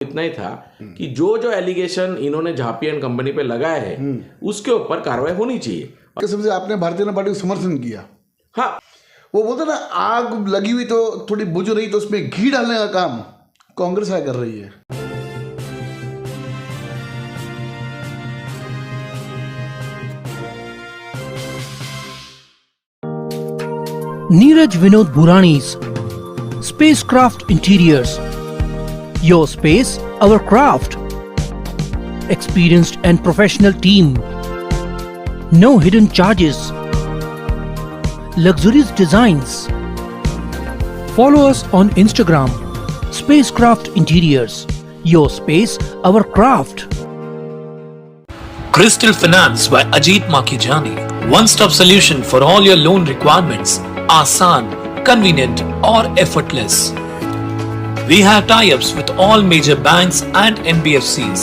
इतना ही था कि जो जो एलिगेशन इन्होंने झापी एंड कंपनी पे लगाए हैं उसके ऊपर कार्रवाई होनी चाहिए। कसम से आपने भारतीय जनता पार्टी को समर्थन किया। हाँ, वो बोलते ना, आग लगी हुई तो थोड़ी बुझ रही तो उसमें घी डालने का काम कांग्रेस क्या कर रही है। Neeraj Vinod Burani's Spacecraft Interiors. Your space, our craft. Experienced and professional team. No hidden charges. Luxurious designs. Follow us on Instagram. Spacecraft Interiors. Your space, our craft. Crystal Finance by Ajit Makijani. One-stop solution for all your loan requirements. Asan, convenient or effortless. We have tie-ups with all major banks and NBFCs.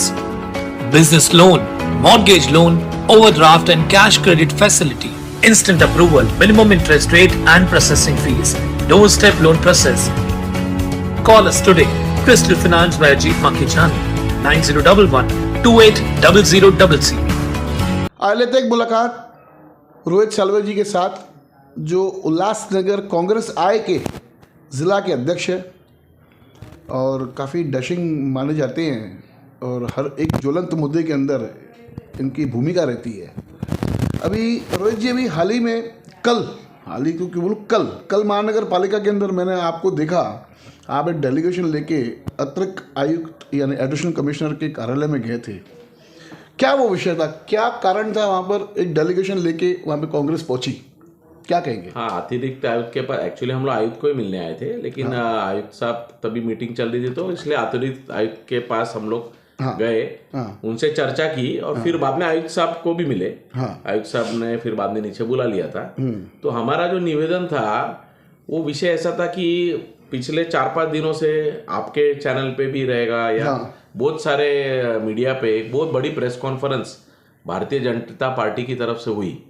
Business loan, mortgage loan, overdraft and cash credit facility. Instant approval, minimum interest rate and processing fees. Doorstep loan process. Call us today. Crystal Finance by Ajit Makijani. 9011-280066. आज लेते एक मुलाकात रोहित सालवे जी के साथ, जो उल्लासनगर कांग्रेस आय के ज़िला के अध्यक्ष है और काफ़ी डैशिंग माने जाते हैं और हर एक ज्वलंत मुद्दे के अंदर इनकी भूमिका रहती है। अभी रोहित जी, अभी हाल ही में क्योंकि बोलूँ कल महानगर पालिका के अंदर मैंने आपको देखा, आप एक डेलीगेशन लेके अतिरिक्त आयुक्त यानी एडिशनल कमिश्नर के कार्यालय में गए थे। क्या वो विषय था, क्या कारण था वहाँ पर एक डेलीगेशन लेके वहाँ पे कांग्रेस पहुंची, क्या कहेंगे? हाँ, अतिरिक्त आयुक्त के पास एक्चुअली हम लोग आयुक्त को ही मिलने आए थे, लेकिन आयुक्त साहब तभी मीटिंग चल रही थी तो इसलिए अतिरिक्त आयुक्त के पास हम लोग गए, उनसे चर्चा की और फिर बाद में आयुक्त साहब को भी मिले। आयुक्त साहब ने फिर बाद में नीचे बुला लिया था। तो हमारा जो निवेदन था वो विषय ऐसा था कि पिछले 4-5 दिनों से आपके चैनल पे भी रहेगा या बहुत सारे मीडिया पे एक बहुत बड़ी press conference Bharatiya Janata party की तरफ से हुई,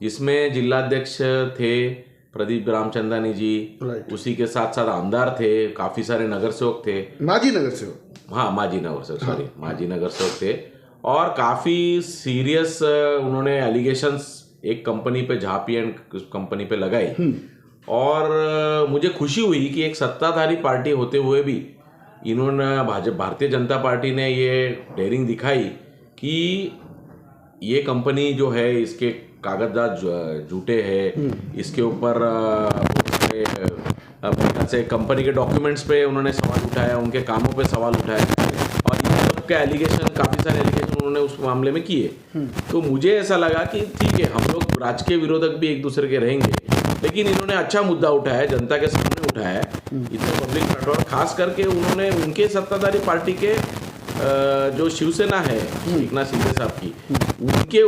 जिसमें जिलाध्यक्ष थे प्रदीप रामचंदानी जी, उसी के साथ साथ आमदार थे, काफी सारे नगर सेवक थे, माजी नगर सेवक थे और काफी सीरियस उन्होंने एलिगेशंस एक कंपनी पे झापी एंड कंपनी पे लगाई। और मुझे खुशी हुई कि एक सत्ताधारी पार्टी होते हुए भी इन्होंने भारतीय जनता पार्टी ने ये डेयरिंग दिखाई कि ये कंपनी जो है इसके कागजात झूठे हैं, इसके ऊपर से कंपनी के डॉक्यूमेंट्स पे उन्होंने सवाल उठाया, उनके कामों पे सवाल उठाया और ये सब का एलिगेशन, काफ़ी सारे एलिगेशन उन्होंने उस मामले में किए। तो मुझे ऐसा लगा कि ठीक है, हम लोग राजकीय विरोधक भी एक दूसरे के रहेंगे, लेकिन इन्होंने अच्छा मुद्दा उठाया, जनता के सामने उठाया, इतने पब्लिक प्लेटफॉर्म, खास करके उन्होंने उनके सत्ताधारी पार्टी के जो शिवसेना है एकनाथ शिंदे साहब की, उनके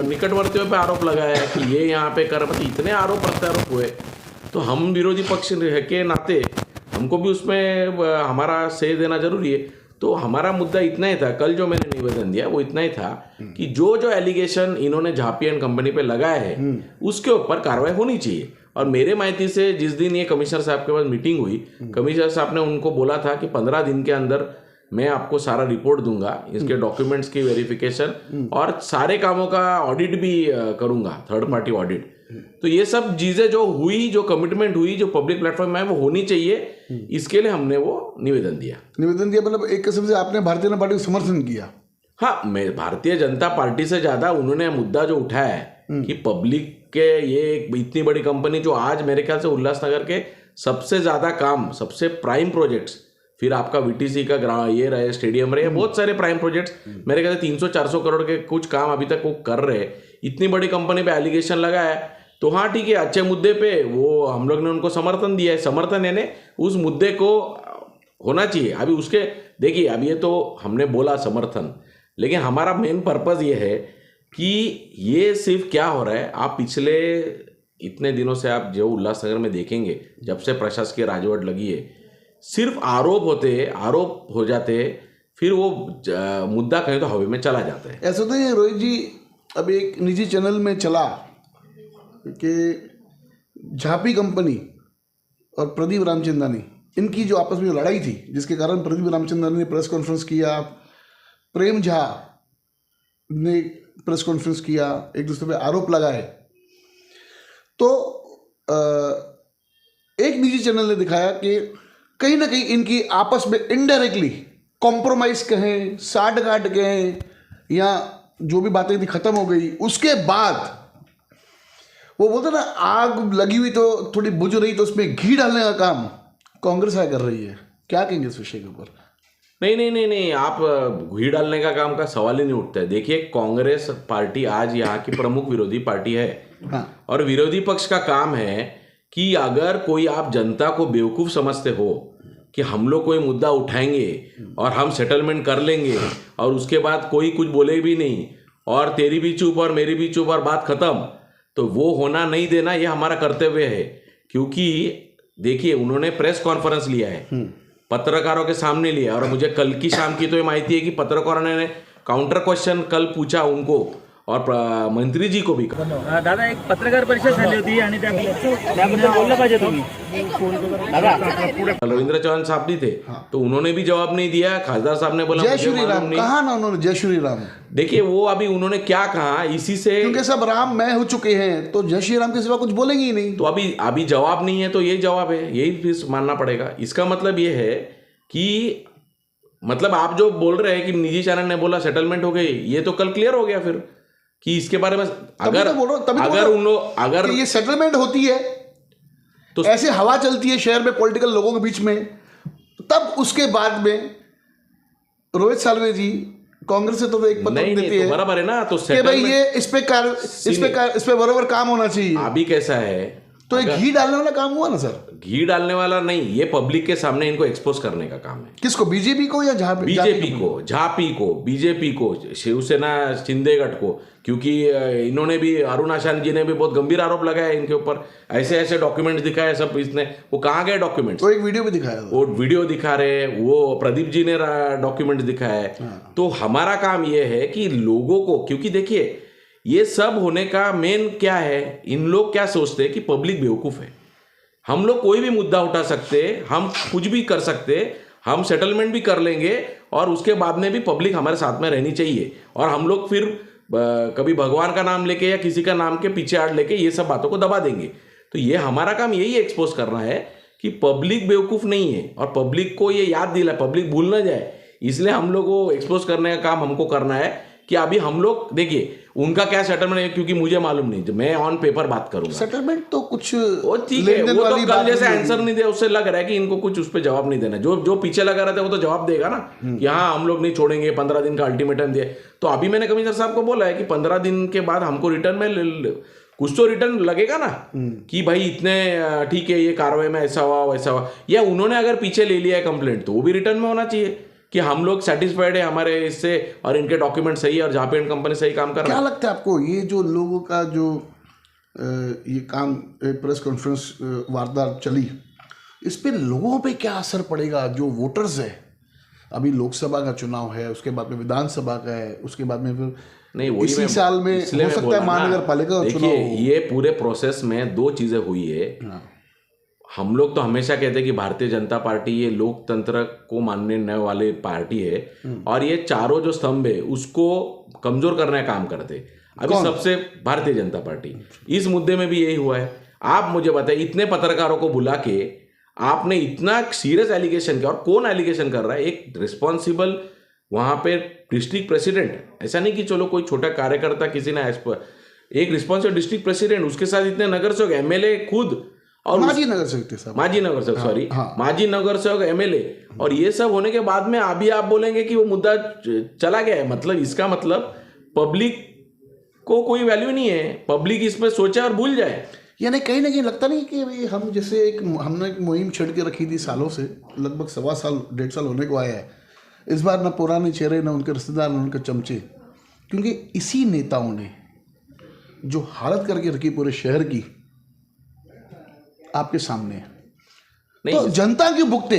निकटवर्तियों पे आरोप लगाया है कि ये यहाँ पे कर, मतलब इतने आरोप प्रत्यारोप हुए। तो हम विरोधी पक्ष के नाते हमको भी उसमें हमारा सही देना जरूरी है। तो हमारा मुद्दा इतना ही था, कल जो मैंने निवेदन दिया वो इतना ही था कि जो जो एलिगेशन इन्होंने झापी एंड कंपनी पे लगाए हैं उसके ऊपर कार्रवाई होनी चाहिए। और मेरे माहिती से जिस दिन ये कमिश्नर साहब के पास मीटिंग हुई, कमिश्नर साहब ने उनको बोला था कि 15 दिन के अंदर मैं आपको सारा रिपोर्ट दूंगा, इसके डॉक्यूमेंट्स की वेरिफिकेशन और सारे कामों का ऑडिट भी करूंगा, थर्ड पार्टी ऑडिट। तो ये सब चीजें जो हुई, जो कमिटमेंट हुई, जो पब्लिक प्लेटफॉर्म में वो होनी चाहिए, इसके लिए हमने वो निवेदन दिया। मतलब एक किस्म से आपने भारतीय जनता पार्टी को समर्थन किया। हाँ, मैं भारतीय जनता पार्टी से ज्यादा उन्होंने मुद्दा जो उठाया है कि पब्लिक के ये इतनी बड़ी कंपनी जो आज मेरे ख्याल से उल्लासनगर के सबसे ज्यादा काम, सबसे प्राइम प्रोजेक्ट्स, फिर आपका वीटीसी का ये रहे, स्टेडियम रहे, बहुत सारे प्राइम प्रोजेक्ट्स, मेरे ख्याल से 300-400 करोड़ के कुछ काम अभी तक वो कर रहे, इतनी बड़ी कंपनी पे एलिगेशन लगाया। तो हाँ ठीक है, अच्छे मुद्दे पे वो हम लोग ने उनको समर्थन दिया है। समर्थन यानी उस मुद्दे को होना चाहिए। अभी उसके देखिए, अभी ये तो हमने बोला समर्थन, लेकिन हमारा मेन पर्पस ये है कि ये सिर्फ क्या हो रहा है, आप पिछले इतने दिनों से आप जो उल्लासनगर में देखेंगे, जब से प्रशासकीय राजवट लगी है, सिर्फ आरोप हो जाते, फिर वो मुद्दा कहीं तो हवा में चला जाता है। ऐसा तो ये रोहित जी, अभी एक निजी चैनल में चला कि झापी कंपनी और प्रदीप रामचंदानी इनकी जो आपस में जो लड़ाई थी, जिसके कारण प्रदीप रामचंद्रन ने प्रेस कॉन्फ्रेंस किया, प्रेम झा ने प्रेस कॉन्फ्रेंस किया, एक दूसरे पे आरोप लगाए, तो एक निजी चैनल ने दिखाया कि कहीं ना कहीं इनकी आपस में इनडायरेक्टली कॉम्प्रोमाइज कहें, साठ-गांठ कहें, या जो भी बातें थी खत्म हो गई। उसके बाद वो बोलते ना, आग लगी हुई तो थोड़ी बुझ रही, तो उसमें घी डालने का काम कांग्रेस कर रही है। क्या कहेंगे इस विषय के ऊपर? नहीं, आप घी डालने का काम का सवाल ही नहीं उठता है। देखिए, कांग्रेस पार्टी आज यहाँ की प्रमुख विरोधी पार्टी है। हाँ। और विरोधी पक्ष का काम है कि अगर कोई आप जनता को बेवकूफ समझते हो कि हम लोग कोई मुद्दा उठाएंगे और हम सेटलमेंट कर लेंगे और उसके बाद कोई कुछ बोले भी नहीं और तेरी भी चुप और मेरी भी चुप और बात खत्म, तो वो होना नहीं देना ये हमारा कर्तव्य है। क्योंकि देखिए, उन्होंने प्रेस कॉन्फ्रेंस लिया है, पत्रकारों के सामने लिया, और मुझे कल की शाम की तो ये माहिती है कि पत्रकारों ने काउंटर क्वेश्चन कल पूछा उनको और मंत्री जी को भी कहा। दादा, एक पत्रकार परिषद झाली होती आणि त्याबद्दल बोललं पाहिजे तुम्ही। रविंद्र चौहान साहब भी थे, तो उन्होंने भी जवाब नहीं दिया। खासदार साहब ने बोला जय मुझे श्री मालूम राम नहीं। कहा ना उन्होंने, जय श्री राम। देखिए, वो अभी उन्होंने क्या कहा, इसी से क्योंकि सब राम मैं हो चुके हैं, तो जय श्री राम के सिवा कुछ बोलेंगे ही नहीं। तो अभी जवाब नहीं है, तो यही जवाब है, यही फिर मानना पड़ेगा। इसका मतलब ये है कि मतलब आप जो बोल रहे हैं कि निजी चैनल ने बोला सेटलमेंट हो गई, ये तो कल क्लियर हो गया फिर कि इसके बारे में अगर ये सेटलमेंट होती है तो ऐसे हवा चलती है शहर में पॉलिटिकल लोगों के बीच में, तब उसके बाद में रोहित साल्वे जी कांग्रेस से तो एक पत्र देते हैं, बराबर है ना, तो कि भाई ये इस पे बराबर काम होना चाहिए। अभी कैसा है, तो एक घी डालने वाला काम हुआ ना सर? घी डालने वाला नहीं, ये पब्लिक के सामने इनको एक्सपोज करने का काम है। किसको? बीजेपी को या झापी को, बीजेपी को, शिवसेना शिंदेगढ़ को, क्योंकि इन्होंने भी, अरुण आशान जी ने भी बहुत गंभीर आरोप लगाया इनके ऊपर, ऐसे डॉक्यूमेंट्स दिखाए सब। इसने वो कहाँ गए डॉक्यूमेंट्स? तो एक वीडियो भी दिखाया, वो वीडियो दिखा रहे, वो प्रदीप जी ने डॉक्यूमेंट्स दिखाया है। तो हमारा काम ये है कि लोगों को, क्योंकि देखिए ये सब होने का मेन क्या है, इन लोग क्या सोचते हैं कि पब्लिक बेवकूफ है, हम लोग कोई भी मुद्दा उठा सकते, हम कुछ भी कर सकते, हम सेटलमेंट भी कर लेंगे और उसके बाद में भी पब्लिक हमारे साथ में रहनी चाहिए, और हम लोग फिर कभी भगवान का नाम लेके या किसी का नाम के पीछे आड़ लेके ये सब बातों को दबा देंगे। तो ये हमारा काम यही एक्सपोज करना है कि पब्लिक बेवकूफ नहीं है, और पब्लिक को ये याद दिला, पब्लिक भूल ना जाए, इसलिए हम लोग को एक्सपोज करने का काम हमको करना है कि अभी हम लोग देखिए उनका क्या सेटलमेंट है, क्योंकि मुझे मालूम नहीं, मैं ऑन पेपर बात करूंगा। सेटलमेंट तो कुछ वो ठीक है, वो तो कल जैसे आंसर नहीं दिया, उससे लग रहा है कि इनको कुछ उस पर जवाब नहीं देना। जो पीछे लगा रहता है वो तो जवाब देगा ना कि हाँ हम लोग नहीं छोड़ेंगे, 15 दिन का अल्टीमेटम दिया। तो अभी मैंने कमिश्नर साहब को बोला है कि 15 दिन के बाद हमको रिटर्न में कुछ तो रिटर्न लगेगा ना कि भाई इतने ठीक है, ये कार्रवाई में ऐसा हुआ वैसा हुआ, या उन्होंने अगर पीछे ले लिया है कंप्लेंट तो वो भी रिटर्न में होना चाहिए कि हम लोग सेटिस्फाइड है हमारे इससे और इनके डॉक्यूमेंट सही है और झापी एंड कंपनी सही काम कर रहा है। क्या लगता है आपको, ये जो लोगों का जो ये काम प्रेस कॉन्फ्रेंस वारदात चली, इस पे लोगों पे क्या असर पड़ेगा? जो वोटर्स है, अभी लोकसभा का चुनाव है, उसके बाद में विधानसभा का है, उसके बाद में फिर नहीं इसी साल में हो सकता है महानगर पालिका का चुनाव। ये पूरे प्रोसेस में दो चीजें हुई है। हम लोग तो हमेशा कहते हैं कि भारतीय जनता पार्टी ये लोकतंत्र को मानने वाली पार्टी है और ये चारों जो स्तंभ है उसको कमजोर करने का काम करते। अभी सबसे भारतीय जनता पार्टी इस मुद्दे में भी यही हुआ है। आप मुझे बताइए, इतने पत्रकारों को बुला के आपने इतना सीरियस एलिगेशन किया, और कौन एलिगेशन कर रहा है? एक रिस्पॉन्सिबल वहां पे डिस्ट्रिक्ट प्रेसिडेंट, ऐसा नहीं कि चलो कोई छोटा कार्यकर्ता किसी ने, एक रिस्पॉन्सिबल डिस्ट्रिक्ट प्रेसिडेंट, उसके साथ इतने नगर सेवक, एमएलए खुद, और माजी नगर सेवक एमएलए, और ये सब होने के बाद में अभी आप बोलेंगे कि वो मुद्दा चला गया है। मतलब इसका मतलब पब्लिक को कोई वैल्यू नहीं है, पब्लिक इसमें सोचे और भूल जाए। यानी कहीं ना कहीं लगता नहीं कि हम जैसे हमने एक मुहिम छिड़ के रखी थी सालों से, लगभग 1.25 साल 1.5 साल होने को आया है, इस बार ना पुराने चेहरे, ना उनके रिश्तेदार, ना उनके चमचे, क्योंकि इसी नेताओं ने जो हालत करके रखी पूरे शहर की आपके सामने नहीं, तो जनता क्यों भुगते,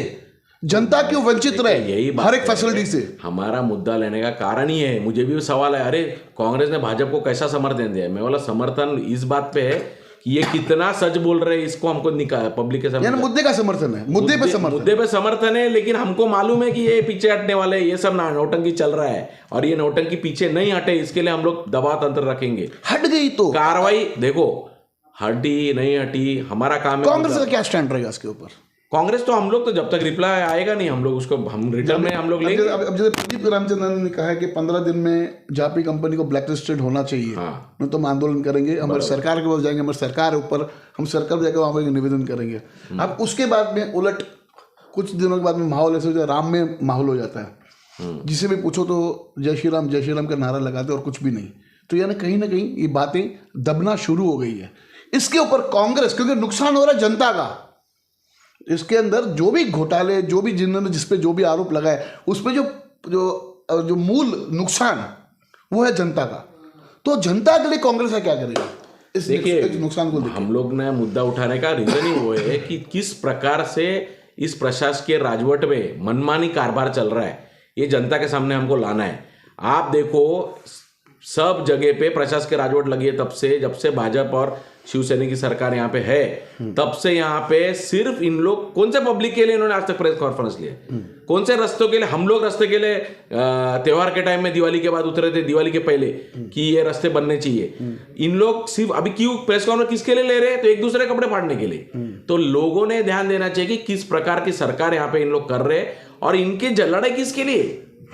जनता क्यों वंचित रहे यही हर एक फैसिलिटी से? हमारा मुद्दा लेने का कारण ही है। मुझे भी सवाल है, अरे कांग्रेस ने भाजपा को कैसा समर्थन दिया? मैं बोला समर्थन इस बात पे है कि ये कितना सच बोल रहे हैं, इसको हमको पब्लिक के सामने यानी मुद्दे का समर्थन है, मुद्दे पे समर्थन। मुद्दे पे समर्थन है, लेकिन हमको मालूम है कि ये पीछे हटने वाले हैं, ये सब नौटंकी चल रहा है, और ये नौटंकी पीछे नहीं हटे, इसके लिए हम लोग दबाव तंत्र रखेंगे। हट गई तो कार्रवाई देखो, हटी नहीं हटी, हमारा काम है। कांग्रेस का क्या स्टैंड रहेगा इसके ऊपर? कांग्रेस तो हम लोग तो जब तक रिप्लाई आएगा नहीं, हम लोग उसको हम रिटर्न में हम लोग लेंगे। अब जैसे प्रदीप रामचंद्रन ने कहा है कि 15 दिन में जापी कंपनी को ब्लैकलिस्टेड होना चाहिए, नहीं तो हम आंदोलन करेंगे, हमारे सरकार के पास जाएंगे, हमारे सरकार ऊपर, हम सरकार जाकर वहाँ पर निवेदन करेंगे। अब उसके बाद में उलट कुछ दिनों के बाद में माहौल ऐसे हो जाए, राम में माहौल हो जाता है, जिसे भी पूछो तो जय श्री राम का नारा लगाते और कुछ भी नहीं। तो यानी कहीं ना कहीं ये बातें दबना शुरू हो गई है। इसके ऊपर कांग्रेस, क्योंकि नुकसान हो रहा है जनता का, इसके अंदर जो भी घोटाले, जो भी जिन्होंने जिस पे जो भी आरोप लगाए, उस पे जो मूल नुकसान वो है जनता का। तो जनता के लिए कांग्रेस क्या करेगा इस नुकसान को? हम लोग ने मुद्दा उठाने का रीजन ही वो है कि किस प्रकार से इस प्रशासकीय राजवट में मनमानी कारोबार चल रहा है, ये जनता के सामने हमको लाना है। आप देखो सब जगह पे प्रशासकीय राजवट लगी है, जब से भाजपा और शिवसेना की सरकार यहाँ पे है, तब से यहाँ पे सिर्फ इन लोग कौन से पब्लिक के लिए इन्होंने आज तक प्रेस कॉन्फ्रेंस लिए, कौन से रस्तों के लिए? हम लोग रास्ते के लिए त्योहार के टाइम में दिवाली के बाद उतरे थे, दिवाली के पहले, कि ये रास्ते बनने चाहिए। इन लोग सिर्फ अभी क्यों प्रेस कॉन्फ्रेंस किसके लिए ले रहे हैं? तो एक दूसरे कपड़े फाड़ने के लिए। तो लोगों ने ध्यान देना चाहिए कि किस प्रकार की सरकार यहाँ पे इन लोग कर रहे हैं, और इनके लड़ाई किसके लिए?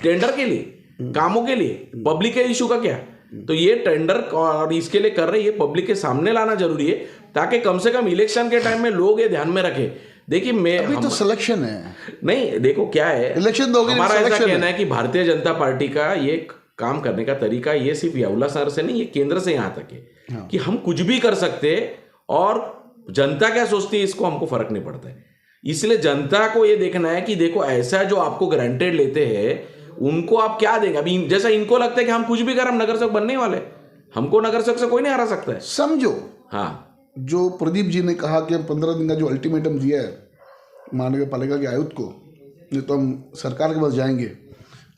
टेंडर के लिए, कामों के लिए, पब्लिक के इशू का क्या? तो ये टेंडर और इसके लिए कर रहे, ये पब्लिक के सामने लाना जरूरी है, ताकि कम से कम इलेक्शन के टाइम में लोग ये ध्यान में रखें। देखिए अभी तो सिलेक्शन है, नहीं देखो क्या है, इलेक्शन तो हमारा ऐसा कहना है कि भारतीय जनता पार्टी का ये काम करने का तरीका ये सिर्फ येवला सर से नहीं, ये केंद्र से यहाँ तक है कि हम कुछ भी कर सकते हैं, और जनता क्या सोचती है इसको हमको फर्क नहीं पड़ता है। इसलिए जनता को ये देखना है कि देखो ऐसा जो आपको ग्रांटेड लेते हैं उनको आप क्या देंगे। अभी जैसा इनको लगता है कि हम कुछ भी कर, हम नगर सेवक बनने वाले, हमको नगर सेवक से कोई नहीं हरा सकता है, समझो। हाँ, जो प्रदीप जी ने कहा कि हम 15 दिन का जो अल्टीमेटम दिया है महानगर पालिका के आयुक्त को, नहीं तो हम सरकार के पास जाएंगे,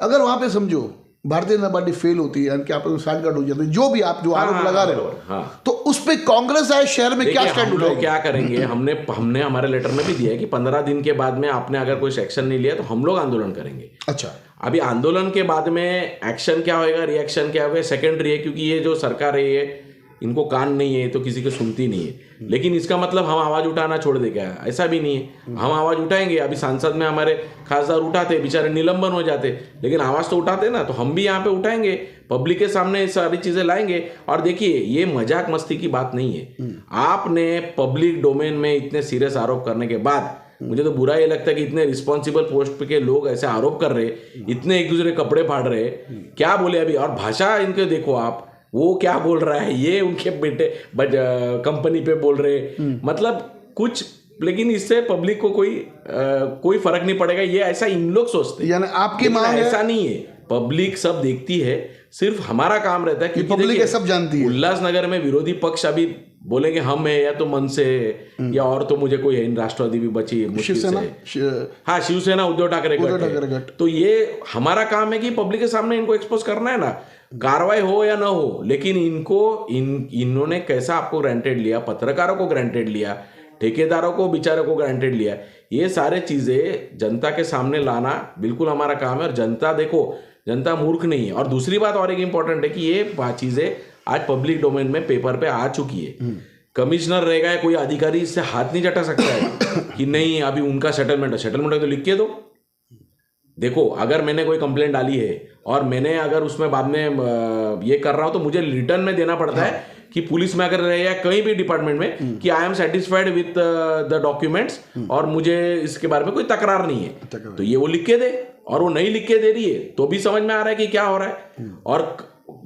अगर वहां पे समझो भारतीय जनता पार्टी फेल होती है, यानी कि आप साठगांठ हो जाती है, जो भी आप जो आरोप लगा रहे हो, तो उस पे कांग्रेस आए शहर में क्या स्टैंड उठाएगी? क्या करेंगे? हमने हमारे लेटर में भी दिया है कि 15 दिन के बाद में आपने अगर कोई एक्शन नहीं लिया तो हम लोग आंदोलन करेंगे। अच्छा, अभी आंदोलन के बाद में एक्शन क्या होएगा, रिएक्शन क्या होगा, सेकेंडरी है, क्योंकि ये जो सरकार है ये इनको कान नहीं है तो किसी को सुनती नहीं है। लेकिन इसका मतलब हम आवाज उठाना छोड़ दे क्या? ऐसा भी नहीं है, हम आवाज उठाएंगे। अभी सांसद में हमारे खासदार उठाते, बेचारे निलंबन हो जाते, लेकिन आवाज तो उठाते ना, तो हम भी यहाँ पे उठाएंगे, पब्लिक के सामने सारी चीजें लाएंगे। और देखिए ये मजाक मस्ती की बात नहीं है। आपने पब्लिक डोमेन में इतने सीरियस आरोप करने के बाद, मुझे तो बुरा ये लगता है कि इतने रिस्पॉन्सिबल पोस्ट पे के लोग ऐसे आरोप कर रहे, इतने एक दूसरे कपड़े फाड़ रहे, क्या बोले अभी? और भाषा इनके देखो आप, वो क्या बोल रहा है, ये उनके बेटे कंपनी पे बोल रहे, मतलब कुछ, लेकिन इससे पब्लिक को कोई फर्क नहीं पड़ेगा, ये ऐसा इन लोग सोचते हैं। यानी आपकी मांग ऐसा नहीं है, पब्लिक सब देखती है, सिर्फ हमारा काम रहता है क्योंकि पब्लिक सब जानती है। उल्लासनगर में विरोधी पक्ष अभी बोलेंगे हम है, या तो मन से, या और तो मुझे कोई है, राष्ट्रवादी भी बची मुश्किल से, हाँ शिवसेना उद्धव ठाकरे गठ। तो ये हमारा काम है कि पब्लिक के सामने इनको एक्सपोज करना है ना, कार्रवाई हो या ना हो, लेकिन इन्होंने कैसा आपको ग्रांटेड लिया, पत्रकारों को ग्रांटेड लिया, ठेकेदारों को बेचारों को ग्रांटेड लिया, ये सारे चीजें जनता के सामने लाना बिल्कुल हमारा काम है। और जनता देखो, जनता मूर्ख नहीं है। और दूसरी बात और एक इंपॉर्टेंट है कि ये चीजें आज पब्लिक डोमेन में पेपर पे आ चुकी है। कमिश्नर रहेगा या कोई अधिकारी इससे हाथ नहीं चटा सकता है कि नहीं अभी उनका सेटलमेंट है तो लिख के दो। देखो अगर मैंने कोई कंप्लेंट डाली है और मैंने अगर उसमें बाद में ये कर रहा हूं तो मुझे रिटर्न में देना पड़ता है कि पुलिस में अगर रहे या कहीं भी डिपार्टमेंट में कि I am satisfied with the documents और मुझे इसके बारे में कोई तकरार नहीं है, तो ये वो लिख के दे। और वो नहीं लिख के दे रही है तो भी समझ में आ रहा है कि क्या हो रहा है, और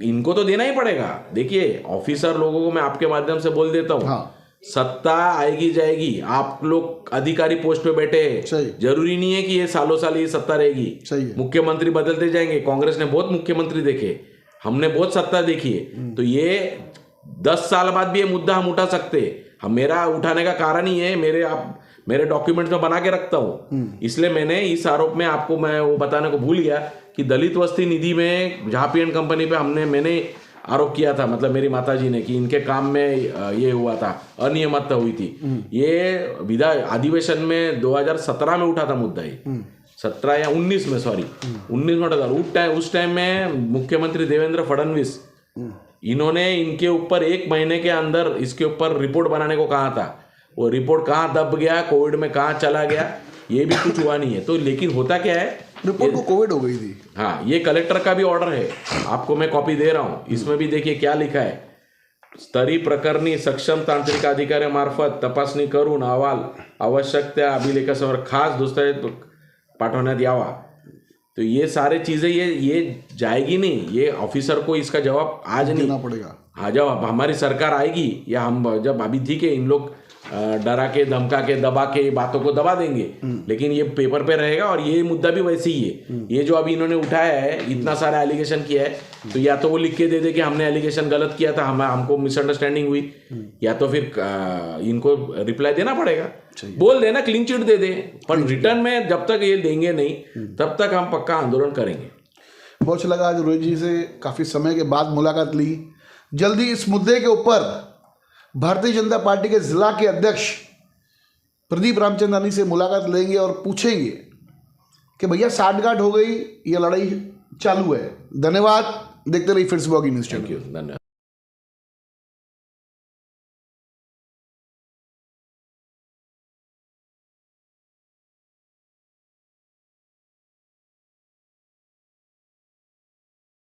इनको तो देना ही पड़ेगा। देखिए ऑफिसर लोगों को मैं आपके माध्यम से बोल देता हूँ, सत्ता आएगी जाएगी, आप लोग अधिकारी पोस्ट पे बैठे हैं, जरूरी नहीं है कि ये सालों साल ये सत्ता रहेगी। मुख्यमंत्री बदलते जाएंगे, कांग्रेस ने बहुत मुख्यमंत्री देखे, हमने बहुत सत्ता देखी है, तो ये 10 साल बाद भी ये मुद्दा हम उठा सकते हैं। हम मेरा उठाने का कारण ही है, मेरे डॉक्यूमेंट में बना के रखता हूँ, इसलिए मैंने इस आरोप में आपको मैं वो बताने को भूल गया कि दलित वस्ती निधि में झापी एंड कंपनी पे मैंने आरोप किया था, मतलब मेरी माताजी ने, कि इनके काम में ये हुआ था, अनियमितता हुई थी। ये अधिवेशन में 2017 में उठा था मुद्दा, ये 17 या 19 में, सॉरी 19 में उठा था। उस टाइम में मुख्यमंत्री देवेंद्र फडणवीस, इन्होंने इनके ऊपर 1 महीने के अंदर इसके ऊपर रिपोर्ट बनाने को कहा था। वो रिपोर्ट कहाँ दब गया, कोविड में कहाँ चला गया, ये भी कुछ हुआ नहीं है। तो लेकिन होता क्या है, रिपोर्ट को कोविड हो गई थी। हाँ, ये कलेक्टर का भी ऑर्डर है, आपको मैं कॉपी दे रहा हूँ। इसमें भी देखिए क्या लिखा है, स्तरी प्रकरणी सक्षम तांत्रिक अधिकारी मार्फत तपासणी करून अहवाल आवश्यक त्या अभिलेखासमोर खास दस्तऐवज पाठवण्यात यावा। तो ये सारे चीजें ये जाएगी नहीं, ये ऑफिसर को इसका जवाब आज नहीं देना पड़ेगा। हाँ, जब हमारी सरकार आएगी, या हम जब अभी ठीक है, इन लोग डरा के, धमका के, दबा के बातों को दबा देंगे, लेकिन ये पेपर पे रहेगा। और ये मुद्दा भी वैसे ही है, ये जो अभी इन्होंने उठाया है, इतना सारा एलिगेशन किया है, तो या तो वो लिख के दे दे कि हमने एलिगेशन गलत किया था, हमको मिसअंडरस्टैंडिंग हुई, या तो फिर इनको रिप्लाई देना पड़ेगा, बोल देना, क्लीन चिट दे दे। पर रिटर्न में जब तक ये देंगे नहीं, तब तक हम पक्का आंदोलन करेंगे। बहुत अच्छा लगा आज रोहित जी से काफ़ी समय के बाद मुलाकात ली। जल्दी इस मुद्दे के ऊपर भारतीय जनता पार्टी के जिला के अध्यक्ष प्रदीप रामचंद्रानी से मुलाकात लेंगे और पूछेंगे कि भैया साठगांठ हो गई या लड़ाई चालू है। धन्यवाद, देखते रहिए फिर से न्यूज़ चैनल। धन्यवाद।